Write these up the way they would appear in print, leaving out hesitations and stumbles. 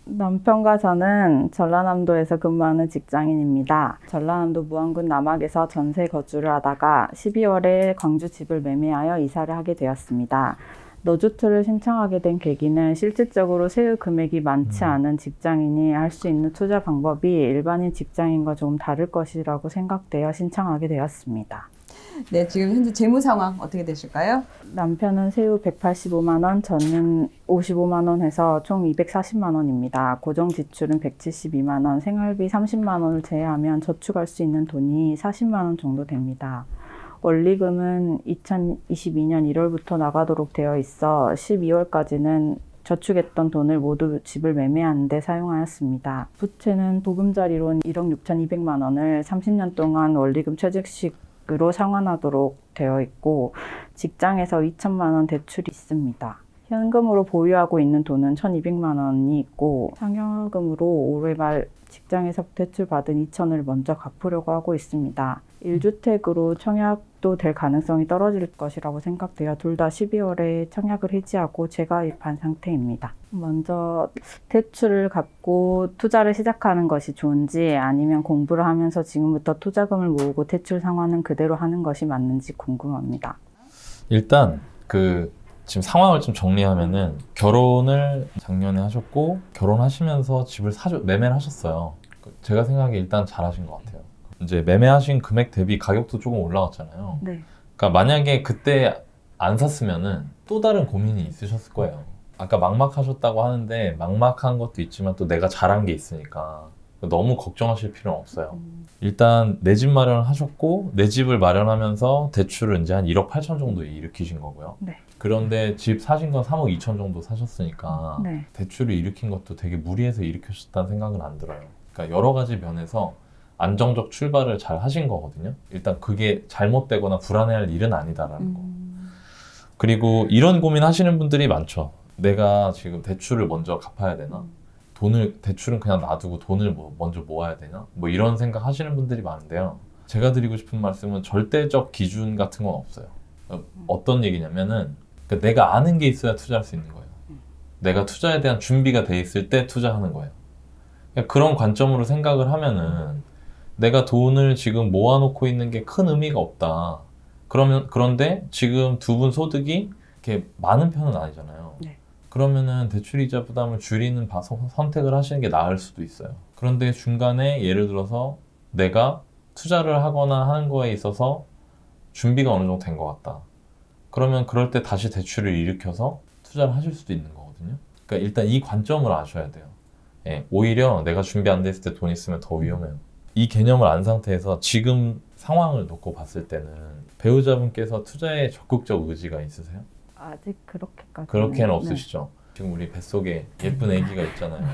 남편과 저는 전라남도에서 근무하는 직장인입니다. 전라남도 무안군 남학에서 전세 거주를 하다가 12월에 광주 집을 매매하여 이사를 하게 되었습니다. 노조투를 신청하게 된 계기는 실질적으로 세후 금액이 많지 않은 직장인이 할 수 있는 투자 방법이 일반인 직장인과 조금 다를 것이라고 생각되어 신청하게 되었습니다. 네, 지금 현재 재무 상황 어떻게 되실까요? 남편은 세후 185만 원, 저는 55만 원 해서 총 240만 원입니다. 고정 지출은 172만 원, 생활비 30만 원을 제외하면 저축할 수 있는 돈이 40만 원 정도 됩니다. 원리금은 2022년 1월부터 나가도록 되어 있어 12월까지는 저축했던 돈을 모두 집을 매매하는 데 사용하였습니다. 부채는 보금자리론 1억 6,200만 원을 30년 동안 원리금 최저식으로 상환하도록 되어 있고 직장에서 2천만 원 대출이 있습니다. 현금으로 보유하고 있는 돈은 1,200만 원이 있고 상여금으로 올해 말 직장에서 대출 받은 2천을 먼저 갚으려고 하고 있습니다. 1주택으로 청약도 될 가능성이 떨어질 것이라고 생각되어 둘 다 12월에 청약을 해지하고 재가입한 상태입니다. 먼저 대출을 갚고 투자를 시작하는 것이 좋은지 아니면 공부를 하면서 지금부터 투자금을 모으고 대출 상환은 그대로 하는 것이 맞는지 궁금합니다. 일단 지금 상황을 좀 정리하면은 결혼을 작년에 하셨고 결혼하시면서 집을 매매를 하셨어요. 제가 생각에 일단 잘하신 것 같아요. 이제 매매하신 금액 대비 가격도 조금 올라갔잖아요. 네. 그러니까 만약에 그때 안 샀으면은 또 다른 고민이 있으셨을 거예요. 아까 막막하셨다고 하는데 막막한 것도 있지만 또 내가 잘한 게 있으니까 너무 걱정하실 필요는 없어요. 일단 내 집 마련을 하셨고 내 집을 마련하면서 대출을 이제 한 1억 8천 정도 일으키신 거고요. 네. 그런데 집 사신 건 3억 2천 정도 사셨으니까 네. 대출을 일으킨 것도 되게 무리해서 일으키셨다는 생각은 안 들어요. 그러니까 여러 가지 면에서 안정적 출발을 잘 하신 거거든요. 일단 그게 잘못되거나 불안해할 일은 아니다라는 거. 그리고 이런 고민 하시는 분들이 많죠. 내가 지금 대출을 먼저 갚아야 되나? 대출은 그냥 놔두고 돈을 먼저 모아야 되나? 뭐 이런 생각 하시는 분들이 많은데요. 제가 드리고 싶은 말씀은 절대적 기준 같은 건 없어요. 어떤 얘기냐면은 그러니까 내가 아는 게 있어야 투자할 수 있는 거예요. 내가 투자에 대한 준비가 돼 있을 때 투자하는 거예요. 그러니까 그런 관점으로 생각을 하면은 내가 돈을 지금 모아놓고 있는 게 큰 의미가 없다. 그런데 지금 두 분 소득이 이렇게 많은 편은 아니잖아요. 네. 그러면은 대출이자 부담을 줄이는 선택을 하시는 게 나을 수도 있어요. 그런데 중간에 예를 들어서 내가 투자를 하거나 하는 거에 있어서 준비가 어느 정도 된 것 같다. 그러면 그럴 때 다시 대출을 일으켜서 투자를 하실 수도 있는 거거든요. 그러니까 일단 이 관점을 아셔야 돼요. 예, 오히려 내가 준비 안 됐을 때 돈 있으면 더 위험해요. 이 개념을 안 상태에서 지금 상황을 놓고 봤을 때는 배우자분께서 투자에 적극적 의지가 있으세요? 아직 그렇게까지 그렇게는 없으시죠? 지금 우리 뱃속에 예쁜 아기가 있잖아요.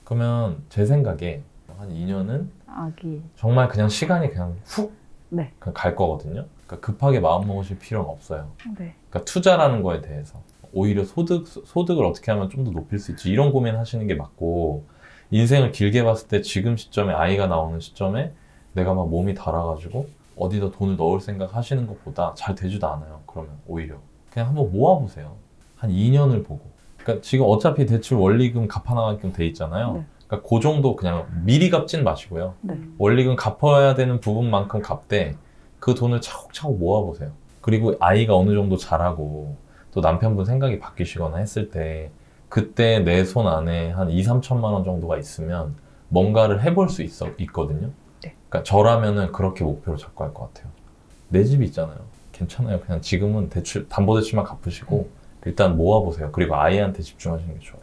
그러면 제 생각에 한 2년은 아기 정말 그냥 시간이 그냥 훅 네. 그냥 갈 거거든요. 그러니까 급하게 마음 먹으실 필요는 없어요. 네. 그러니까 투자라는 거에 대해서 오히려 소득을 어떻게 하면 좀 더 높일 수 있지 이런 고민 하시는 게 맞고 인생을 길게 봤을 때 지금 시점에 아이가 나오는 시점에 내가 막 몸이 닳아가지고 어디다 돈을 넣을 생각 하시는 것보다 잘 되지도 않아요. 그러면 오히려 그냥 한번 모아보세요. 한 2년을 보고. 그러니까 지금 어차피 대출 원리금 갚아나가게끔 돼 있잖아요. 네. 그러니까 그 정도 그냥 미리 갚진 마시고요. 네. 원리금 갚아야 되는 부분만큼 갚되 그 돈을 차곡차곡 모아보세요. 그리고 아이가 어느 정도 자라고 또 남편분 생각이 바뀌시거나 했을 때 그때 내 손 안에 한 2, 3천만 원 정도가 있으면 뭔가를 해볼 수 있거든요. 네. 그러니까 저라면은 그렇게 목표로 잡고 할 것 같아요. 내 집이 있잖아요. 괜찮아요. 그냥 지금은 담보대출만 갚으시고 일단 모아보세요. 그리고 아이한테 집중하시는 게 좋아요.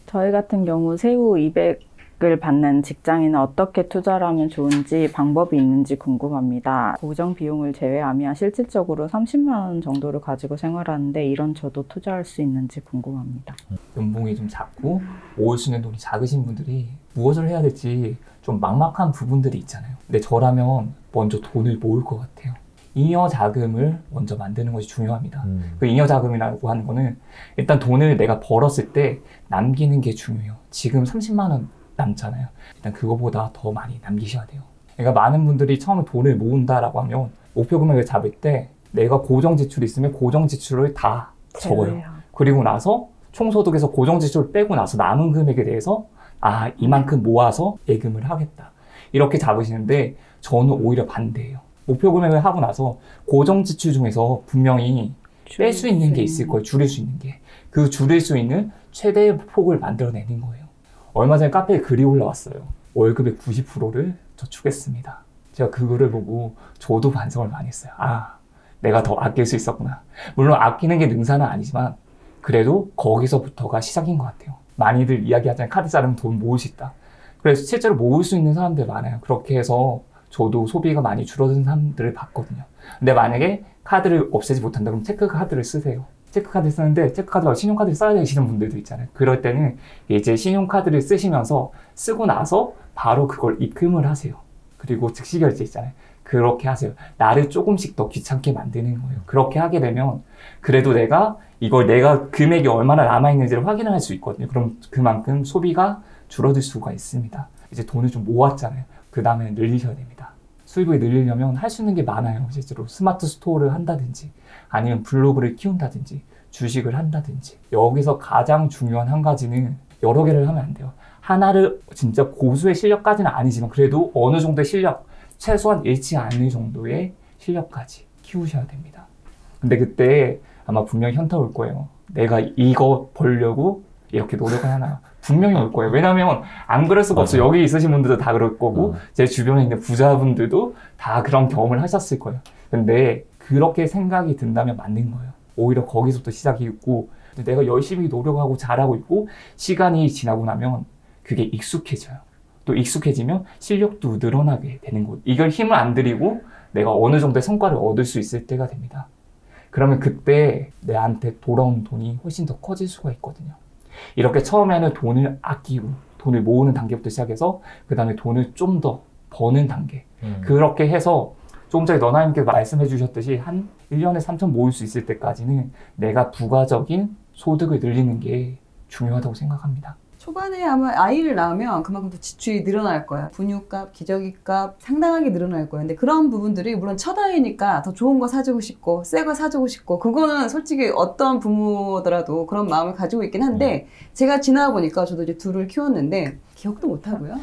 저희 같은 경우 세후 200을 받는 직장인은 어떻게 투자를 하면 좋은지 방법이 있는지 궁금합니다. 고정 비용을 제외하면 실질적으로 30만 원 정도를 가지고 생활하는데 이런 저도 투자할 수 있는지 궁금합니다. 연봉이 좀 작고 모을 수 있는 돈이 작으신 분들이 무엇을 해야 될지 좀 막막한 부분들이 있잖아요. 근데 저라면 먼저 돈을 모을 것 같아요. 잉여 자금을 먼저 만드는 것이 중요합니다. 그 잉여 자금이라고 하는 거는 일단 돈을 내가 벌었을 때 남기는 게 중요해요. 지금 30만 원 남잖아요. 일단 그거보다 더 많이 남기셔야 돼요. 그러니까 많은 분들이 처음에 돈을 모은다라고 하면 목표 금액을 잡을 때 내가 고정 지출이 있으면 고정 지출을 다 적어요. 그리고 나서 총소득에서 고정지출을 빼고 나서 남은 금액에 대해서 이만큼 모아서 예금을 하겠다. 이렇게 잡으시는데 저는 오히려 반대예요. 목표 금액을 하고 나서 고정지출 중에서 분명히 뺄 수 있는 게 있을 거예요. 줄일 수 있는 게. 그 줄일 수 있는 최대의 폭을 만들어내는 거예요. 얼마 전에 카페에 글이 올라왔어요. 월급의 90%를 저축했습니다. 제가 그거를 보고 저도 반성을 많이 했어요. 내가 더 아낄 수 있었구나. 물론 아끼는 게 능사는 아니지만 그래도 거기서부터가 시작인 것 같아요. 많이들 이야기하잖아요. 카드 자르면 돈 모을 수 있다. 그래서 실제로 모을 수 있는 사람들 많아요. 그렇게 해서 저도 소비가 많이 줄어든 사람들을 봤거든요. 근데 만약에 카드를 없애지 못한다 그럼 체크카드를 쓰세요. 체크카드 쓰는데 체크카드 말고 신용카드를 써야 되시는 분들도 있잖아요. 그럴 때는 이제 신용카드를 쓰시면서 쓰고 나서 바로 그걸 입금을 하세요. 그리고 즉시 결제 있잖아요. 그렇게 하세요. 나를 조금씩 더 귀찮게 만드는 거예요. 그렇게 하게 되면 그래도 내가 금액이 얼마나 남아있는지를 확인을 할 수 있거든요. 그럼 그만큼 소비가 줄어들 수가 있습니다. 이제 돈을 좀 모았잖아요. 그 다음에 늘리셔야 됩니다. 수입을 늘리려면 할 수 있는 게 많아요. 실제로 스마트 스토어를 한다든지 아니면 블로그를 키운다든지 주식을 한다든지. 여기서 가장 중요한 한 가지는 여러 개를 하면 안 돼요. 하나를 진짜 고수의 실력까지는 아니지만 그래도 어느 정도의 실력, 최소한 잃지 않을 정도의 실력까지 키우셔야 됩니다. 근데 그때 아마 분명히 현타 올 거예요. 내가 이거 벌려고 이렇게 노력을 하나. 분명히 올 거예요. 왜냐면 안 그럴 수가 없어요. 여기 있으신 분들도 다 그럴 거고 제 주변에 있는 부자분들도 다 그런 경험을 하셨을 거예요. 근데 그렇게 생각이 든다면 맞는 거예요. 오히려 거기서부터 시작이 있고 내가 열심히 노력하고 잘하고 있고 시간이 지나고 나면 그게 익숙해져요. 또 익숙해지면 실력도 늘어나게 되는 거예요. 이걸 힘을 안 들이고 내가 어느 정도의 성과를 얻을 수 있을 때가 됩니다. 그러면 그때 내한테 돌아온 돈이 훨씬 더 커질 수가 있거든요. 이렇게 처음에는 돈을 아끼고 돈을 모으는 단계부터 시작해서 그 다음에 돈을 좀 더 버는 단계. 그렇게 해서 조금 전에 너나님께서 말씀해 주셨듯이 한 1년에 3천 모을 수 있을 때까지는 내가 부가적인 소득을 늘리는 게 중요하다고 생각합니다. 초반에 아마 아이를 낳으면 그만큼 또 지출이 늘어날 거예요. 분유값, 기저귀값 상당하게 늘어날 거예요. 근데 그런 부분들이 물론 첫 아이니까 더 좋은 거 사주고 싶고 새 거 사주고 싶고 그거는 솔직히 어떤 부모더라도 그런 마음을 가지고 있긴 한데 제가 지나가 보니까 저도 이제 둘을 키웠는데 기억도 못 하고요.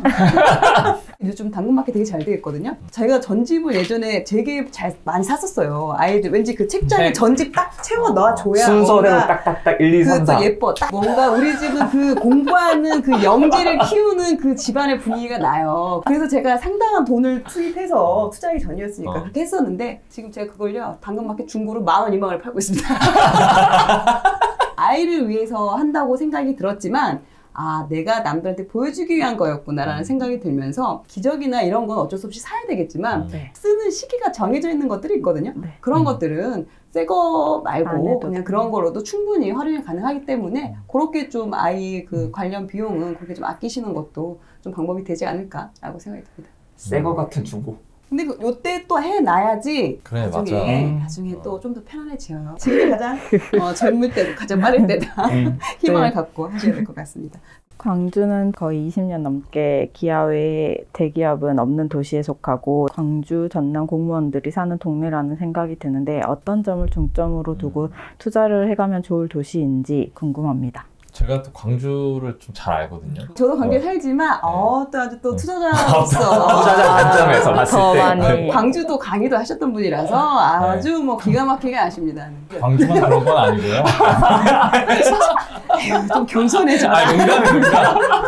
요즘 당근마켓 되게 잘 되어 있거든요. 제가 전집을 예전에 되게 많이 샀었어요. 아이들 왠지 그 책장에 전집 딱 채워 넣어줘야 순서대로 딱딱딱 1, 2, 3, 4 또 예뻐. 딱 뭔가 우리 집은 그 공부하는 그 영지를 키우는 그 집안의 분위기가 나요. 그래서 제가 상당한 돈을 투입해서 투자하기 전이었으니까 그렇게 했었는데 지금 제가 그걸요 당근마켓 중고로 10,000원, 20,000원을 팔고 있습니다. 아이를 위해서 한다고 생각이 들었지만 내가 남들한테 보여주기 위한 거였구나라는 생각이 들면서 기저귀나 이런 건 어쩔 수 없이 사야 되겠지만 쓰는 시기가 정해져 있는 것들이 있거든요. 그런 것들은 새 거 말고 그냥 그런 거로도 충분히 활용이 가능하기 때문에 그렇게 좀 아이 그 관련 비용은 그렇게 좀 아끼시는 것도 좀 방법이 되지 않을까라고 생각이 듭니다. 새 거 같은 중고. 근데 요때 또 해놔야지 그래, 나중에 또 좀 더 편안해져요. 지금이 가장 젊을 때도 가장 빠를 때다 희망을 갖고 하셔야 될 것 같습니다. 광주는 거의 20년 넘게 기아 외에 대기업은 없는 도시에 속하고 광주, 전남 공무원들이 사는 동네라는 생각이 드는데 어떤 점을 중점으로 두고 투자를 해가면 좋을 도시인지 궁금합니다. 제가 또 광주를 좀 잘 알거든요. 저도 광주에 살지만 또 아주 또 투자자로서 투자자 관점에서 봤을 때 광주도 강의도 하셨던 분이라서 아주 뭐 기가 막히게 아십니다. 광주만 그런 건 아니고요. 좀 겸손해져.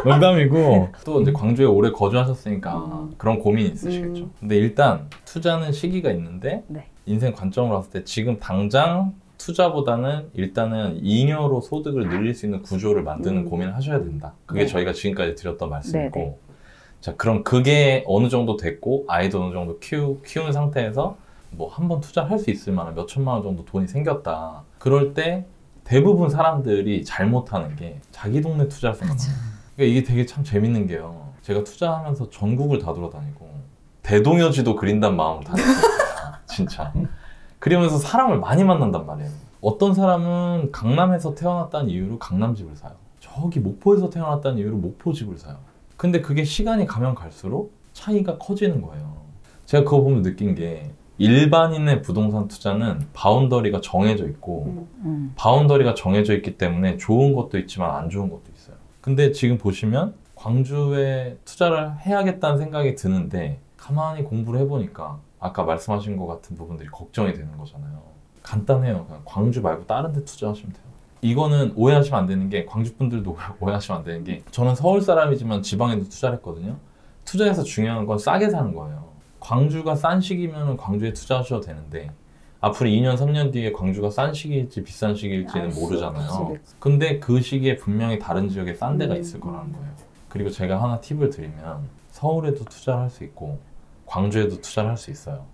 농담이고 또 이제 광주에 오래 거주하셨으니까 그런 고민이 있으시겠죠. 근데 일단 투자는 시기가 있는데 인생 관점으로 봤을 때 지금 당장 투자보다는 일단은 잉여로 소득을 늘릴 수 있는 구조를 만드는 고민을 하셔야 된다. 그게 저희가 지금까지 드렸던 말씀이고 자, 그럼 그게 어느 정도 됐고 아이도 어느 정도 키운 상태에서 뭐 한번 투자할 수 있을 만한 몇 천만 원 정도 돈이 생겼다. 그럴 때 대부분 사람들이 잘못하는 게 자기 동네 투자를 생각해요. 그러니까 이게 되게 참 재밌는 게요. 제가 투자하면서 전국을 다 돌아다니고 대동여지도 그린다는 마음으로 다녔어요. 진짜. 그러면서 사람을 많이 만난단 말이에요. 어떤 사람은 강남에서 태어났다는 이유로 강남집을 사요. 저기 목포에서 태어났다는 이유로 목포집을 사요. 근데 그게 시간이 가면 갈수록 차이가 커지는 거예요. 제가 그거 보면 느낀 게 일반인의 부동산 투자는 바운더리가 정해져 있고 바운더리가 정해져 있기 때문에 좋은 것도 있지만 안 좋은 것도 있어요. 근데 지금 보시면 광주에 투자를 해야겠다는 생각이 드는데 가만히 공부를 해보니까 아까 말씀하신 것 같은 부분들이 걱정이 되는 거잖아요. 간단해요. 그냥 광주 말고 다른 데 투자하시면 돼요. 이거는 오해하시면 안 되는 게, 광주 분들도 오해하시면 안 되는 게, 저는 서울 사람이지만 지방에도 투자를 했거든요. 투자해서 중요한 건 싸게 사는 거예요. 광주가 싼 시기면 광주에 투자하셔도 되는데 앞으로 2년, 3년 뒤에 광주가 싼 시기일지 비싼 시기일지는 모르잖아요. 근데 그 시기에 분명히 다른 지역에 싼 데가 있을 거라는 거예요. 그리고 제가 하나 팁을 드리면 서울에도 투자를 할 수 있고 광주에도 투자를 할 수 있어요.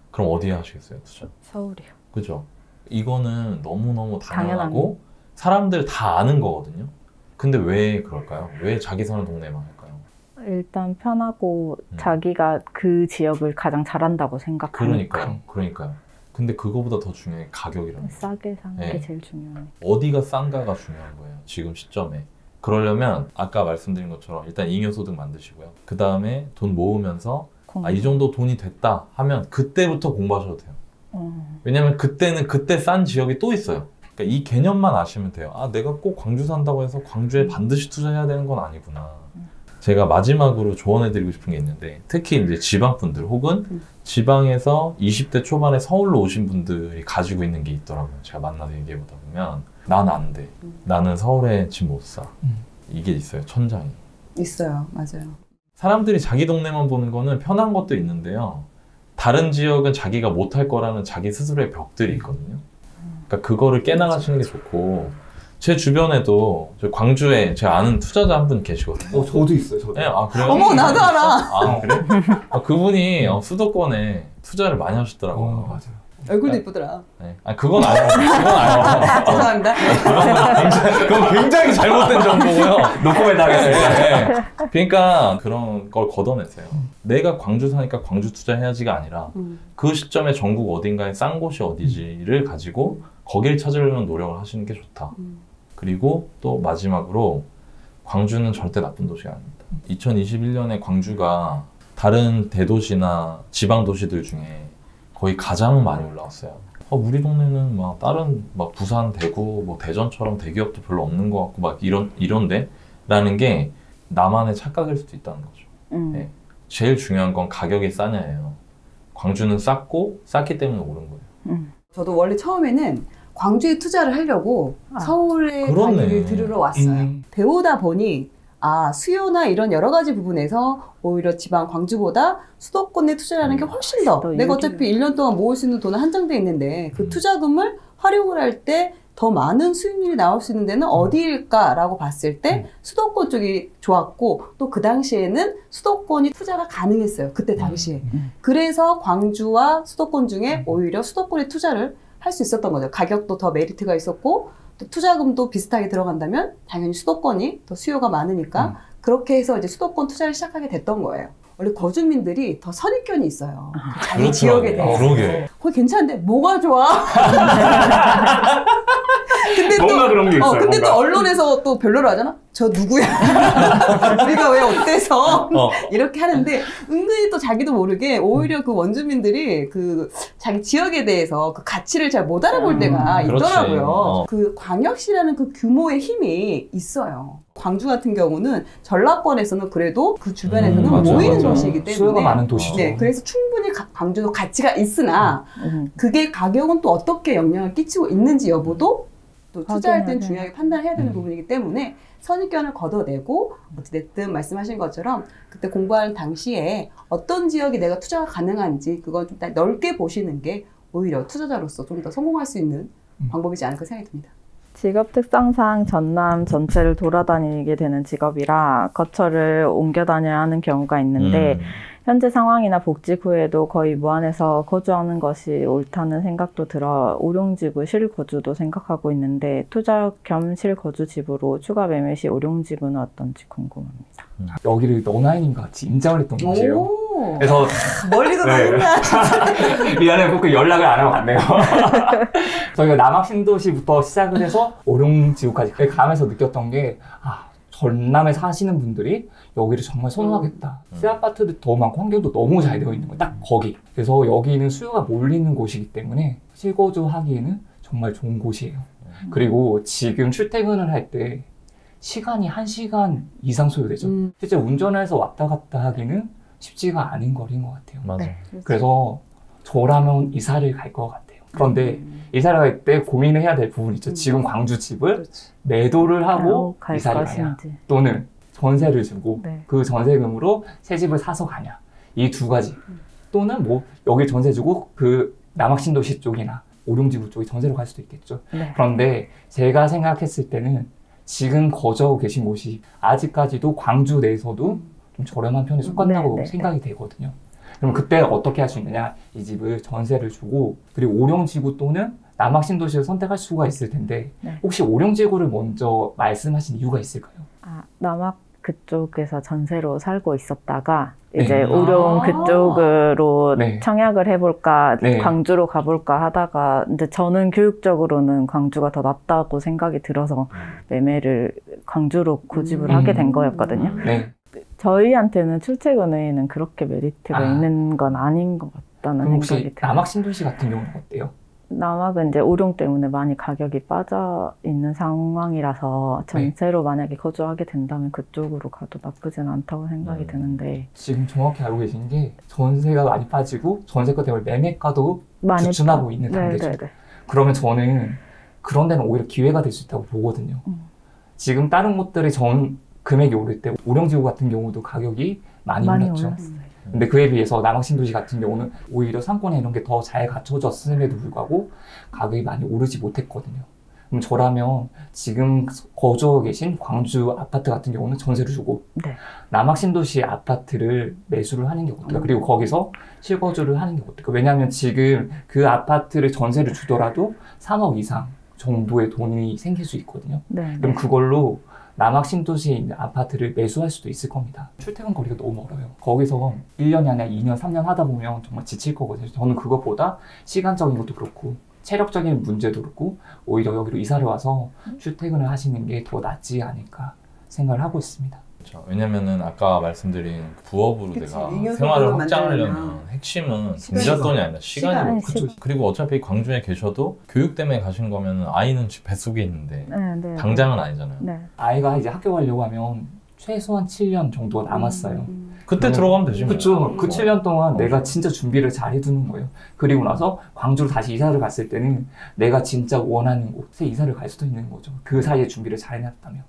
그럼 어디에 하시겠어요, 투자? 서울이요. 그죠? 이거는 너무너무 당연하고 사람들 다 아는 거거든요. 근데 왜 그럴까요? 왜 자기 사는 동네만 할까요? 일단 편하고 자기가 그 지역을 가장 잘한다고 생각하니까. 그러니까요. 근데 그거보다 더 중요한 게 가격이라는 거예요. 싸게 사는 게 제일 중요해요. 어디가 싼가가 중요한 거예요, 지금 시점에. 그러려면 아까 말씀드린 것처럼 일단 잉여소득 만드시고요. 그 다음에 돈 모으면서 이 정도 돈이 됐다 하면 그때부터 공부하셔도 돼요. 왜냐면 그때는 그때 싼 지역이 또 있어요. 그러니까 이 개념만 아시면 돼요. 아, 내가 꼭 광주 산다고 해서 광주에 반드시 투자해야 되는 건 아니구나. 제가 마지막으로 조언해드리고 싶은 게 있는데, 특히 이제 지방분들 혹은 지방에서 20대 초반에 서울로 오신 분들이 가지고 있는 게 있더라고요. 제가 만나서 얘기해보다 보면 난 안 돼. 나는 서울에 집 못 사. 이게 있어요. 천장이. 있어요. 맞아요. 사람들이 자기 동네만 보는 거는 편한 것도 있는데요. 다른 지역은 자기가 못할 거라는 자기 스스로의 벽들이 있거든요. 그러니까 그거를 깨나가시는 게 좋고, 제 주변에도 저 광주에 제가 아는 투자자 한 분 계시거든요. 저도 있어요. 저도. 네, 아, 그래요? 어머, 나도 알아. 아, 그래? 그분이 수도권에 투자를 많이 하셨더라고요. 맞아요. 얼굴도 이쁘더라. 네. 아, 그건 아니에요. 그건 아니에요. 죄송합니다. 그건 굉장히 잘못된 정보고요. 노코멘트 하겠습니다. 네. 그러니까 그런 걸 걷어내세요. 내가 광주 사니까 광주 투자해야지가 아니라 그 시점에 전국 어딘가에 싼 곳이 어디지를 가지고 거길 찾으려는 노력을 하시는 게 좋다. 그리고 또 마지막으로 광주는 절대 나쁜 도시가 아닙니다. 2021년에 광주가 다른 대도시나 지방 도시들 중에 거의 가장 많이 올라왔어요. 우리 동네는 막 다른 막 부산, 대구, 뭐 대전처럼 대기업도 별로 없는 것 같고 막 이런데 라는 게 나만의 착각일 수도 있다는 거죠. 네. 제일 중요한 건 가격이 싸냐예요. 광주는 쌌기 때문에 오른 거예요. 저도 원래 처음에는 광주에 투자를 하려고 서울에 강의를 들으러 왔어요. 배우다 보니 수요나 이런 여러 가지 부분에서 오히려 지방 광주보다 수도권에 투자하는 게 훨씬 더 내가 어차피 1년 동안 모을 수 있는 돈은 한정돼 있는데 그 투자금을 활용을 할 때 더 많은 수익률이 나올 수 있는 데는 어디일까라고 봤을 때 수도권 쪽이 좋았고 또 그 당시에는 수도권이 투자가 가능했어요. 그때 당시에. 그래서 광주와 수도권 중에 오히려 수도권에 투자를 할 수 있었던 거죠. 가격도 더 메리트가 있었고 또 투자금도 비슷하게 들어간다면 당연히 수도권이 더 수요가 많으니까 그렇게 해서 이제 수도권 투자를 시작하게 됐던 거예요. 원래 거주민들이 더 선입견이 있어요. 자기 지역에 대해서. 거기 괜찮은데 뭐가 좋아? 근데 뭔가 그런 게 있어요. 근데 또 언론에서 또 별로로 하잖아? 저 누구야? 우리가 왜 어때서? 이렇게 하는데 은근히 또 자기도 모르게 오히려 그 원주민들이 그 자기 지역에 대해서 그 가치를 잘 못 알아볼 때가 있더라고요. 그 광역시라는 그 규모의 힘이 있어요. 광주 같은 경우는 전라권에서는 그래도 그 주변에서는 모이는 도시이기 때문에 수요가 많은 도시죠. 네, 그래서 충분히 광주도 가치가 있으나 그게 가격은 또 어떻게 영향을 끼치고 있는지 여부도 또 투자할 때는 중요하게 판단해야 되는 부분이기 때문에 선입견을 걷어내고 어찌됐든 말씀하신 것처럼 그때 공부하는 당시에 어떤 지역이 내가 투자가 가능한지 그건 좀 넓게 보시는 게 오히려 투자자로서 좀 더 성공할 수 있는 방법이지 않을까 생각이 듭니다. 직업 특성상 전남 전체를 돌아다니게 되는 직업이라 거처를 옮겨 다녀야 하는 경우가 있는데 현재 상황이나 복직 후에도 거의 무안에서 거주하는 것이 옳다는 생각도 들어 오룡지구 실거주도 생각하고 있는데 투자 겸 실거주집으로 추가 매매 시 오룡지구는 어떤지 궁금합니다. 여기를 너나이님과 같이 임장을 했던 곳이에요. 그래서 멀리도 다녔나? 미안해, 꼭 연락을 안 하고 갔네요. 저희가 남학 신도시부터 시작을 해서 오룡지구까지 가면서 느꼈던 게 전남에 사시는 분들이 여기를 정말 선호하겠다. 새 아파트도 더 많고 환경도 너무 잘 되어 있는 거예요. 딱 거기. 그래서 여기는 수요가 몰리는 곳이기 때문에 실거주 하기에는 정말 좋은 곳이에요. 그리고 지금 출퇴근을 할 때 시간이 1시간 이상 소요되죠. 실제 운전해서 왔다 갔다 하기는 쉽지가 않은 거리인 것 같아요. 맞아. 네. 그래서 저라면 이사를 갈 것 같아요. 그런데 이사를 갈 때 고민을 해야 될 부분이 있죠. 지금 광주 집을 그렇지. 매도를 하고 갈 이사를 가냐, 것인지. 또는 전세를 주고 네. 그 전세금으로 새 집을 사서 가냐, 이 두 가지. 또는 뭐 여기 전세 주고 그 남학신도시 쪽이나 오룡지구 쪽에 전세로 갈 수도 있겠죠. 네. 그런데 제가 생각했을 때는 지금 거주하고 계신 곳이 아직까지도 광주 내에서도 좀 저렴한 편에 속한다고 네, 네, 생각이 되거든요. 그럼 그때 어떻게 할 수 있느냐? 이 집을 전세를 주고, 그리고 오룡지구 또는 남학신도시를 선택할 수가 있을 텐데, 네. 혹시 오룡지구를 먼저 말씀하신 이유가 있을까요? 남학 그쪽에서 전세로 살고 있었다가 네. 이제 오룡 그쪽으로 네. 청약을 해볼까, 네. 광주로 가볼까 하다가 이제 저는 교육적으로는 광주가 더 낫다고 생각이 들어서 매매를 광주로 고집을 하게 된 거였거든요. 네. 저희한테는 출퇴근 외에는 그렇게 메리트가 있는 건 아닌 것 같다는 그럼 생각이 혹시 들어요. 남학신도시 같은 경우는 어때요? 남학은 이제 오룡 때문에 많이 가격이 빠져 있는 상황이라서 전세로 만약에 거주하게 된다면 그쪽으로 가도 나쁘진 않다고 생각이 드는데 지금 정확히 알고 계신 게 전세가 많이 빠지고 전세가 때문에 매매가도 많이 주춤하고 있는 네, 단계죠. 네, 네. 그러면 저는 그런 데는 오히려 기회가 될 수 있다고 보거든요. 지금 다른 곳들이 금액이 오를 때 오룡지구 같은 경우도 가격이 많이 올랐죠. 올랐어요. 근데 그에 비해서 남학신도시 같은 경우는 오히려 상권에 이런 게 더 잘 갖춰졌음에도 불구하고 가격이 많이 오르지 못했거든요. 그럼 저라면 지금 거주하고 계신 광주 아파트 같은 경우는 전세를 주고 네. 남학신도시 아파트를 매수를 하는 게 어떨까? 그리고 거기서 실거주를 하는 게 어떨까? 왜냐하면 지금 그 아파트를 전세를 주더라도 3억 이상 정도의 돈이 생길 수 있거든요. 네, 그럼 네. 그걸로 남학신도시에 있는 아파트를 매수할 수도 있을 겁니다. 출퇴근 거리가 너무 멀어요. 거기서 1년이 아니라 2년, 3년 하다 보면 정말 지칠 거거든요. 저는 그것보다 시간적인 것도 그렇고 체력적인 문제도 그렇고 오히려 여기로 이사를 와서 출퇴근을 하시는 게 더 낫지 않을까 생각을 하고 있습니다. 그렇죠. 왜냐면은 아까 말씀드린 부업으로 그치. 내가 잉여 생활을 소득을 확장하려면 만들려면 핵심은 시간이죠. 금전돈이 아니라 시간이고 시간. 그리고 어차피 광주에 계셔도 교육 때문에 가신 거면 아이는 집 뱃속에 있는데 네, 네. 당장은 아니잖아요. 네. 아이가 이제 학교 가려고 하면 최소한 7년 정도가 남았어요. 그때 들어가면 되지 뭐. 그렇죠. 그 7년 동안 내가 진짜 준비를 잘 해두는 거예요. 그리고 나서 광주로 다시 이사를 갔을 때는 내가 진짜 원하는 곳에 이사를 갈 수도 있는 거죠. 그 사이에 준비를 잘 해놨다면.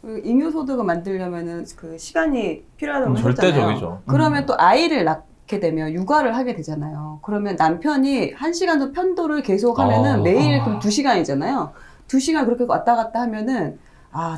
잉여소득을 만들려면은 그 시간이 필요하다고 하셨잖아요. 절대적이죠. 그러면 또 아이를 낳게 되면 육아를 하게 되잖아요. 그러면 남편이 1시간 정 편도를 계속하면은 매일 그럼 2시간이잖아요. 2시간 그렇게 왔다 갔다 하면은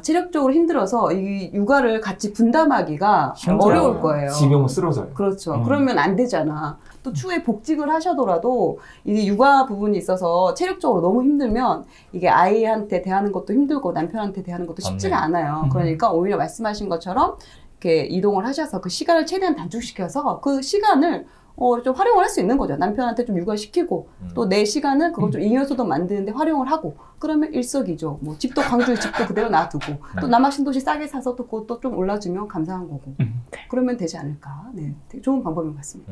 체력적으로 힘들어서 이 육아를 같이 분담하기가 어려울 거예요. 지병은 쓰러져요. 그렇죠. 그러면 안 되잖아. 또 추후에 복직을 하셔더라도 이 육아 부분이 있어서 체력적으로 너무 힘들면 이게 아이한테 대하는 것도 힘들고 남편한테 대하는 것도 쉽지가 않아요. 그러니까 오히려 말씀하신 것처럼 이렇게 이동을 하셔서 그 시간을 최대한 단축시켜서 그 시간을 좀 활용을 할 수 있는 거죠. 남편한테 좀 육아시키고 또 내 시간은 그걸 좀 잉여소득 만드는데 활용을 하고 그러면 일석이조. 뭐 집도 광주 집도 그대로 놔두고 또 남학신도시 싸게 사서 또 그것도 좀 올라주면 감사한 거고 그러면 되지 않을까. 네, 되게 좋은 방법인 것 같습니다.